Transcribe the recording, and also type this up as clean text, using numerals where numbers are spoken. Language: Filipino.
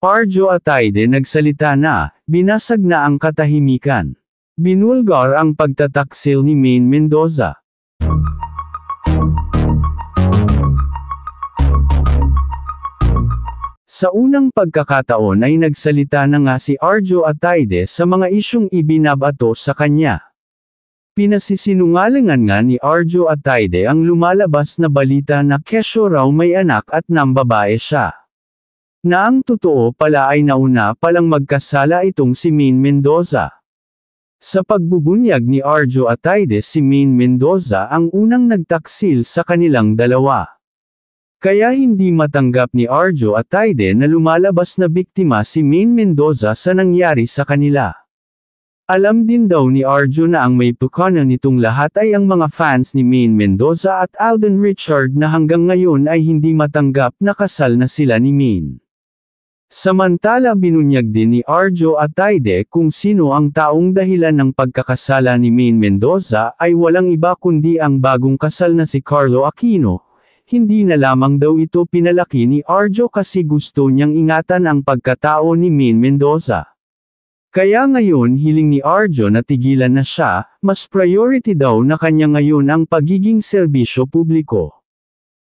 Arjo Ataide nagsalita na, binasag na ang katahimikan. Binulgar ang pagtataksil ni Maine Mendoza. Sa unang pagkakataon ay nagsalita na nga si Arjo Ataide sa mga isyung ibinabato sa kanya. Pinasisinungalingan nga ni Arjo Ataide ang lumalabas na balita na kesyo raw may anak at nambabae siya. Na ang totoo pala ay nauna palang magkasala itong si Maine Mendoza. Sa pagbubunyag ni Arjo Ataide, si Maine Mendoza ang unang nagtaksil sa kanilang dalawa. Kaya hindi matanggap ni Arjo Ataide na lumalabas na biktima si Maine Mendoza sa nangyari sa kanila. Alam din daw ni Arjo na ang may pukana nitong lahat ay ang mga fans ni Maine Mendoza at Alden Richard na hanggang ngayon ay hindi matanggap na kasal na sila ni Maine. Samantala binunyag din ni Arjo Ataide kung sino ang taong dahilan ng pagkakasala ni Maine Mendoza ay walang iba kundi ang bagong kasal na si Carlo Aquino. Hindi na lamang daw ito pinalaki ni Arjo kasi gusto niyang ingatan ang pagkatao ni Maine Mendoza. Kaya ngayon hiling ni Arjo na tigilan na siya, mas priority daw na kanya ngayon ang pagiging serbisyo publiko.